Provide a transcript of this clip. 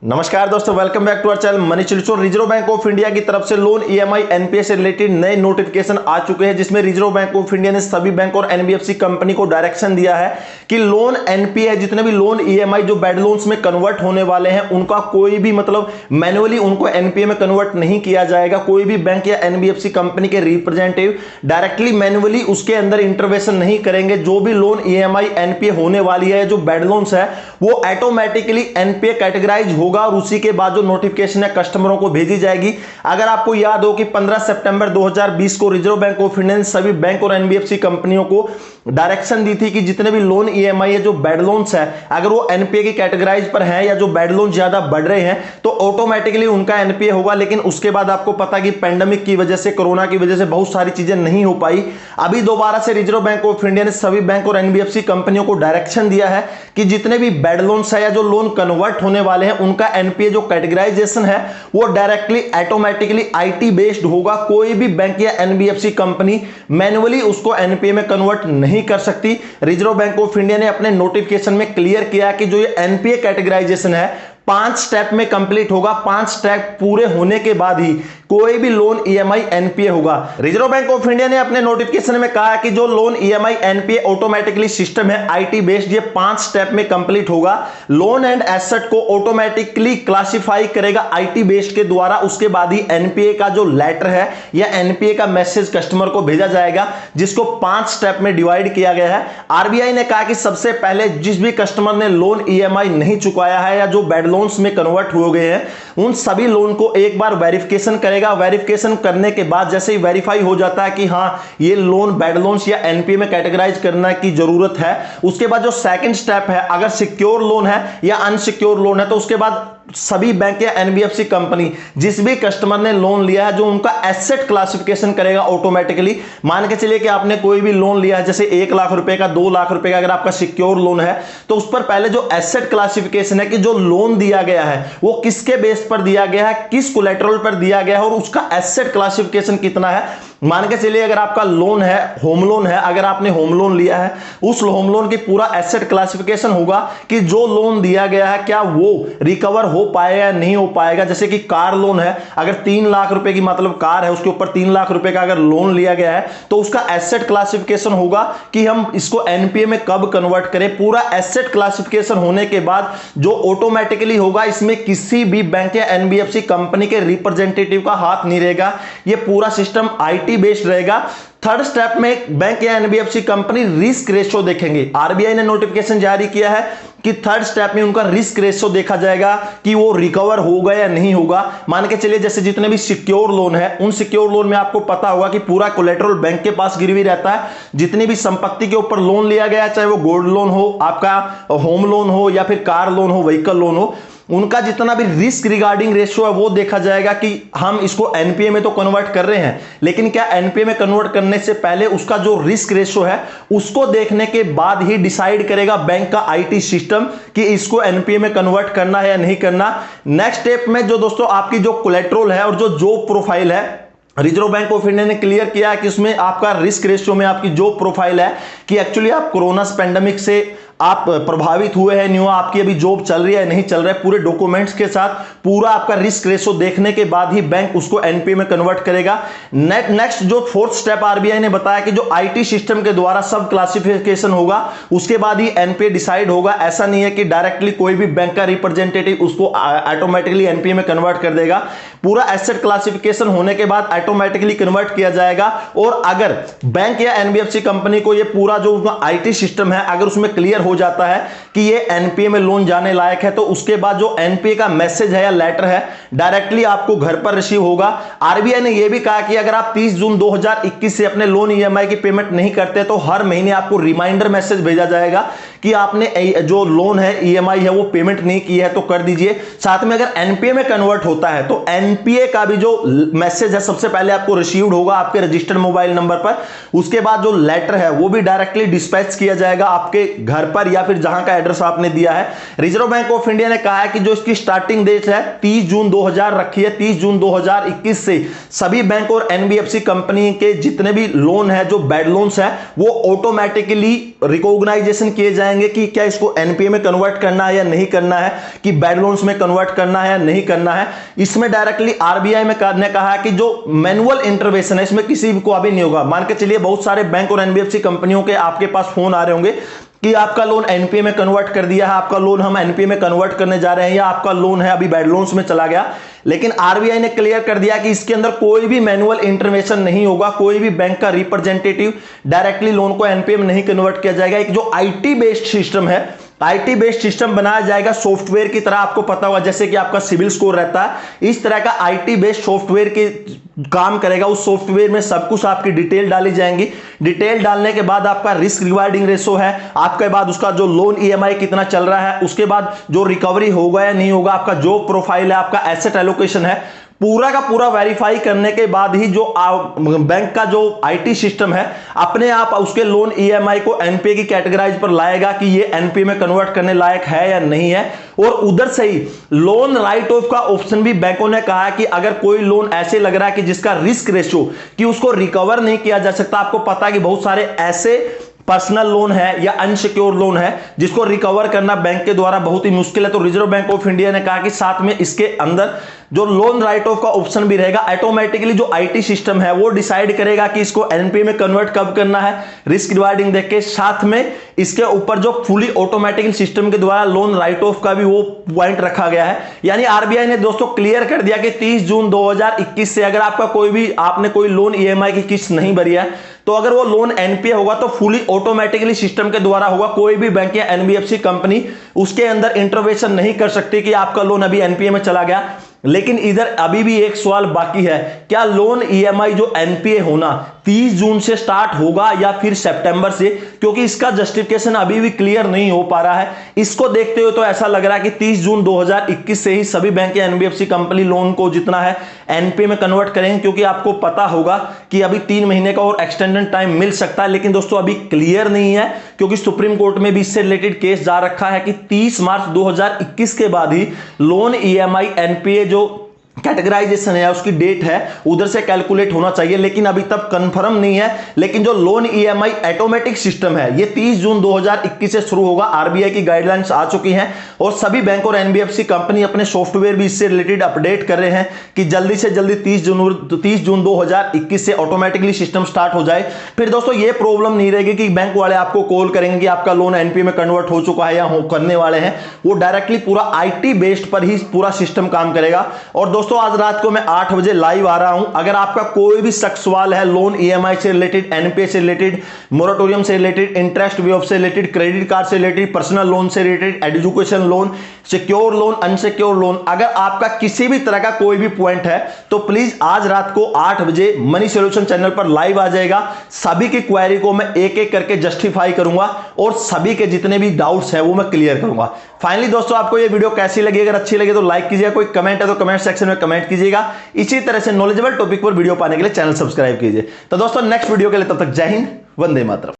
नमस्कार दोस्तों, welcome back to our channel money Chilchor. Reserve bank of India की तरफ से लोन ईएमआई एनपीए से रिलेटेड नए नोटिफिकेशन आ चुके हैं, जिसमें रिजर्व बैंक ऑफ इंडिया ने सभी बैंक और एनबीएफसी कंपनी को डायरेक्शन दिया है कि लोन एनपीए है, जितने भी लोन ईएमआई जो बैड लोन्स में कन्वर्ट होने वाले हैं, उनका कोई भी मैन्युअली उनको एनपीए में कन्वर्ट नहीं किया जाएगा। कोई भी बैंक या एनबीएफसी कंपनी के रिप्रेजेंटेटिव डायरेक्टली मैन्युअली उसके अंदर इंटरवेंशन नहीं करेंगे। जो भी लोन ईएमआई एनपीए होने वाली है, जो बैड लोन्स है, वो ऑटोमेटिकली एनपीए कैटेगराइज होगा और उसी के बाद जो नोटिफिकेशन है कस्टमरों को भेजी जाएगी। अगर आपको याद हो कि 15 सितंबर 2020 को रिजर्व बैंक ऑफ इंडिया ने सभी बैंक और एनबीएफसी कंपनियों को डायरेक्शन दी थी कि जितने भी लोन ईएमआई है, जो बैड लोन्स है, अगर वो एनपीए की कैटेगराइज पर हैं या जो बैड लोन ज्यादा बढ़ रहे हैं तो ऑटोमेटिकली उनका एनपीए होगा। लेकिन उसके बाद आपको पता कि पेंडेमिक की वजह से, कोरोना की वजह से बहुत सारी चीजें नहीं हो पाई। अभी दोबारा से रिजर्व बैंक ऑफ इंडिया ने सभी बैंक और एनबीएफसी कंपनियों को डायरेक्शन दिया है कि जितने भी बैड लोन्स है या जो लोन कन्वर्ट होने वाले हैं, उनका एनपीए जो कैटेगराइजेशन है वो डायरेक्टली ऑटोमेटिकली आईटी बेस्ड होगा। कोई भी बैंक या एनबीएफसी कंपनी मैन्युअली उसको एनपीए में कन्वर्ट नहीं कर सकती। रिजर्व बैंक ऑफ इंडिया ने अपने नोटिफिकेशन में क्लियर किया कि जो ये एनपीए कैटेगराइजेशन है 5 स्टेप में कंप्लीट होगा। 5 स्टेप पूरे होने के बाद ही कोई भी लोन ईएमआई एनपीए होगा। रिजर्व बैंक ऑफ इंडिया ने अपने नोटिफिकेशन में कहा कि जो loan EMI NPA automatically system है आईटी बेस्ड, ये 5 स्टेप में कंप्लीट होगा। लोन एंड एसेट को ऑटोमेटिकली क्लासिफाई करेगा आईटी बेस्ड के द्वारा। उसके बाद ही एनपीए का जो लेटर है या एनपीए का मैसेज कस्टमर को भेजा जाएगा, जिसको 5 स्टेप में डिवाइड किया गया है। आरबीआई ने कहा कि सबसे पहले जिस भी कस्टमर ने लोन ईएमआई नहीं चुकाया है या जो बैड लोन्स में कन्वर्ट हो गए हैं, उन सभी लोन को एक बार वेरिफिकेशन करेगा। वेरिफिकेशन करने के बाद जैसे ही वेरीफाई हो जाता है कि हां ये लोन बैड लोन्स या एनपीए में कैटेगराइज करने की जरूरत है, उसके बाद जो सेकंड स्टेप है, अगर सिक्योर लोन है या अनसिक्योर लोन है, तो उसके बाद सभी बैंक या एनबीएफसी कंपनी जिस भी कस्टमर ने लोन लिया है, जो उनका एसेट क्लासिफिकेशन करेगा ऑटोमेटिकली। मान के चलिए कि आपने कोई भी लोन लिया है, जैसे 1 लाख रुपए का, 2 लाख रुपए का, अगर आपका सिक्योर लोन है तो उस पर पहले जो एसेट क्लासिफिकेशन है कि जो लोन दिया गया है वो किसके बेस पर दिया गया है, किस कोलेटरल पर दिया गया है और उसका एसेट क्लासिफिकेशन कितना है। मान के चलिए अगर आपका लोन है, होम लोन है, अगर आपने होम लोन लिया है, उस होम लोन की पूरा एसेट क्लासिफिकेशन होगा कि जो लोन दिया गया है क्या वो रिकवर हो पाएगा या नहीं हो पाएगा। जैसे कि कार लोन है, अगर 3 लाख रुपए की कार है, उसके ऊपर 3 लाख रुपए का अगर लोन लिया गया है तो उसका एसेट क्लासिफिकेशन होगा कि हम इसको एनपीए में कब कन्वर्ट करें। पूरा एसेट क्लासिफिकेशन होने के बाद जो ऑटोमेटिकली होगा, इसमें किसी भी बैंक या एनबीएफसी कंपनी के रिप्रेजेंटेटिव का हाथ नहीं रहेगा। ये पूरा सिस्टम आईटी बेस्ड रहेगा। थर्ड स्टेप में बैंक या एनबीएफसी कंपनी रिस्क रेशियो देखेंगे। आरबीआई ने नोटिफिकेशन जारी किया है कि थर्ड स्टेप में उनका रिस्क रेशियो देखा जाएगा कि वो रिकवर होगा या नहीं होगा। मान के चलिए जैसे जितने भी सिक्योर लोन है, उन सिक्योर लोन में आपको पता होगा कि पूरा कोलेटरल बैंक के पास गिरवी रहता है। जितनी भी संपत्ति के ऊपर लोन लिया गया, चाहे वो गोल्ड लोन हो, आपका होम लोन हो या फिर कार लोन हो, व्हीकल लोन हो, उनका जितना भी रिस्क रिगार्डिंग रेशियो है वो देखा जाएगा कि हम इसको एनपीए में तो कन्वर्ट कर रहे हैं, लेकिन क्या एनपीए में कन्वर्ट करने से पहले उसका जो रिस्क रेशियो है उसको देखने के बाद ही डिसाइड करेगा बैंक का आईटी सिस्टम कि इसको एनपीए में कन्वर्ट करना है या नहीं करना। नेक्स्ट स्टेप में जो दोस्तों आपकी जो कोलेटरल है और जो जॉब प्रोफाइल है, रिजर्व बैंक ऑफ इंडिया ने क्लियर किया है कि उसमें आपका रिस्क रेशियो में आपकी जो प्रोफाइल है कि एक्चुअली आप कोरोना पेंडेमिक से आप प्रभावित हुए हैं, नहीं हुआ, आपकी अभी जॉब चल रही है नहीं चल रहा है, पूरे डॉक्यूमेंट्स के साथ पूरा आपका रिस्क रेशियो देखने के बाद ही बैंक उसको एनपीए में कन्वर्ट करेगा। नेक्स्ट जो फोर्थ स्टेप आरबीआई ने बताया कि जो आईटी सिस्टम के द्वारा सब क्लासिफिकेशन होगा, उसके बाद ही एनपीए डिसाइड होगा। ऐसा नहीं है कि डायरेक्टली कोई भी बैंक का रिप्रेजेंटेटिव उसको ऑटोमेटिकली एनपीए में कन्वर्ट कर देगा। पूरा एसेट क्लासिफिकेशन होने के बाद ऑटोमेटिकली कन्वर्ट किया जाएगा। और अगर बैंक या एनबीएफसी कंपनी को ये पूरा जो आईटी सिस्टम है, अगर उसमें क्लियर हो जाता है कि ये एनपीए में लोन जाने लायक है, तो उसके बाद जो एनपीए का मैसेज है या लेटर है डायरेक्टली आपको घर पर रिसीव होगा। आरबीआई ने यह भी कहा कि अगर आप 30 जून 2021 से अपने लोन ईएमआई की पेमेंट नहीं करते तो हर महीने आपको रिमाइंडर मैसेज भेजा जाएगा कि आपने जो लोन है ईएमआई है वो पेमेंट नहीं की है तो कर दीजिए। साथ में अगर एनपीए में कन्वर्ट होता है तो एनपीए का भी जो मैसेज है सबसे पहले आपको रिसीव्ड होगा आपके रजिस्टर्ड मोबाइल नंबर पर। उसके बाद जो लेटर है वो भी डायरेक्टली डिस्पैच किया जाएगा आपके घर पर या फिर जहां का एड्रेस आपने दिया है। रिजर्व बैंक ऑफ इंडिया ने कहा है कि जो इसकी स्टार्टिंग डेट है 30 जून 2000 रखी है, 30 जून 2021 से सभी बैंक और एनबीएफसी कंपनी के जितने भी लोन है, जो बैड लोन्स है, वो ऑटोमेटिकली रिकॉग्नाइजेशन किए जाएंगे जाएंगे कि क्या इसको एनपीए में कन्वर्ट करना है या नहीं करना है, कि बैड लोन्स में कन्वर्ट करना है या नहीं करना है। इसमें डायरेक्टली आरबीआई ने कहा है कि जो मैनुअल इंटरवेंशन है इसमें किसी को अभी नहीं होगा। मान के चलिए बहुत सारे बैंक और एनबीएफसी कंपनियों के आपके पास फोन आ रहे होंगे कि आपका लोन एनपीए में कन्वर्ट कर दिया है, आपका लोन हम एनपीए में कन्वर्ट करने जा रहे हैं, या आपका लोन है अभी बैड लोन्स में चला गया। लेकिन आरबीआई ने क्लियर कर दिया कि इसके अंदर कोई भी मैनुअल इंटरवेंशन नहीं होगा, कोई भी बैंक का रिप्रेजेंटेटिव डायरेक्टली लोन को एनपीए में नहीं कन्वर्ट किया जाएगा। एक जो आईटी बेस्ड सिस्टम है, आईटी बेस्ड सिस्टम बनाया जाएगा सॉफ्टवेयर की तरह। आपको पता होगा जैसे कि आपका सिविल स्कोर रहता है, इस तरह का आईटी बेस्ड सॉफ्टवेयर के काम करेगा। उस सॉफ्टवेयर में सब कुछ आपकी डिटेल डाली जाएंगी। डिटेल डालने के बाद आपका रिस्क रिवार्डिंग रेशो है, आपके बाद उसका जो लोन ईएमआई कितना चल रहा है, उसके बाद जो रिकवरी होगा या नहीं होगा, आपका जो प्रोफाइल है, आपका एसेट एलोकेशन है, पूरा का पूरा वेरीफाई करने के बाद ही जो बैंक का जो आईटी सिस्टम है अपने आप उसके लोन ईएमआई को एनपीए की कैटेगराइज पर लाएगा कि ये एनपीए में कन्वर्ट करने लायक है या नहीं है। और उधर से ही लोन राइट ऑफ का ऑप्शन भी बैंकों ने कहा है कि अगर कोई लोन ऐसे लग रहा है कि जिसका रिस्क रेशियो कि उसको रिकवर नहीं किया जा सकता। आपको पता है कि बहुत सारे ऐसे पर्सनल लोन है या अनसिक्योर लोन है जिसको रिकवर करना बैंक के द्वारा बहुत ही मुश्किल है। तो रिजर्व बैंक ऑफ इंडिया ने कहा कि साथ में इसके अंदर जो लोन राइट ऑफ का ऑप्शन भी रहेगा। ऑटोमेटिकली जो आईटी सिस्टम है वो डिसाइड करेगा कि इसको एनपीए में कन्वर्ट कब करना है, रिस्क रिवार्डिंग देख के। साथ में इसके ऊपर जो फुली ऑटोमेटिकली सिस्टम के द्वारा लोन राइट ऑफ का भी वो पॉइंट रखा गया है। यानी आरबीआई ने दोस्तों क्लियर कर दिया कि 30 जून 2021 से अगर आपका आपने कोई लोन ईएमआई की किस्त नहीं भरी है तो अगर वो लोन एनपीए होगा तो फुली ऑटोमेटिकली सिस्टम के द्वारा होगा। कोई भी बैंक या एनबीएफसी कंपनी उसके अंदर इंटरवेंशन नहीं कर सकती कि आपका लोन अभी एनपीए में चला गया। लेकिन इधर अभी भी एक सवाल बाकी है, क्या लोन ईएमआई जो एनपीए होना 30 जून से स्टार्ट होगा या फिर सितंबर से? क्योंकि इसका जस्टिफिकेशन अभी भी क्लियर नहीं हो पा रहा है। इसको देखते हुए तो ऐसा लग रहा है कि 30 जून 2021 से ही सभी बैंक या एनबीएफसी कंपनी लोन को जितना है एनपीए में कन्वर्ट करेंगे। क्योंकि आपको पता होगा कि अभी 3 महीने का और एक्सटेंडेड टाइम मिल सकता है। लेकिन दोस्तों अभी क्लियर नहीं है क्योंकि सुप्रीम कोर्ट में भी इससे रिलेटेड केस जा रखा है कि 30 मार्च 2021 के बाद ही लोन ईएमआई एनपीए जो कैटेगराइजेशन है उसकी डेट है उधर से कैलकुलेट होना चाहिए। लेकिन अभी तक कंफर्म नहीं है। लेकिन जो लोन ईएमआई ऑटोमेटिक सिस्टम है ये 30 जून 2021 से शुरू होगा। आरबीआई की गाइडलाइंस आ चुकी हैं और सभी बैंक और एनबीएफसी कंपनी अपने सॉफ्टवेयर भी इससे रिलेटेड अपडेट कर रहे हैं कि जल्दी से जल्दी 30 जून 2021 से ऑटोमेटिकली सिस्टम स्टार्ट हो जाए। फिर दोस्तों ये प्रॉब्लम नहीं रहेगी कि बैंक वाले आपको कॉल करेंगे कि आपका लोन एनपीए में कन्वर्ट हो चुका है या करने वाले हैं। वो डायरेक्टली पूरा आईटी बेस्ड पर ही पूरा सिस्टम काम करेगा। और दोस्तों आज रात को मैं 8 बजे लाइव आ रहा हूं। अगर आपका कोई भी सवाल है लोन ईएमआई से रिलेटेड, एनपीए से रिलेटेड, मोरेटोरियम से रिलेटेड, इंटरेस्ट वेव से रिलेटेड, क्रेडिट कार्ड से रिलेटेड, पर्सनल लोन से related, education loan, secure loan, unsecure loan, अगर आपका किसी भी तरह का कोई भी पॉइंट है तो प्लीज आज रात को 8 बजे मनी सॉल्यूशन चैनल पर लाइव आ जाएगा। सभी की क्वेरी को मैं एक एक करके जस्टिफाई करूंगा और सभी के जितने भी डाउट्स हैं वो मैं क्लियर करूंगा। फाइनली दोस्तों आपको ये वीडियो कैसी लगी? अगर अच्छी लगी तो लाइक कीजिएगा, कोई कमेंट है तो कमेंट सेक्शन में कमेंट कीजिएगा। इसी तरह से नॉलेजेबल टॉपिक पर वीडियो पाने के लिए चैनल सब्सक्राइब कीजिए। तो दोस्तों नेक्स्ट वीडियो के लिए तब तक जय हिंद, वंदे मातरम।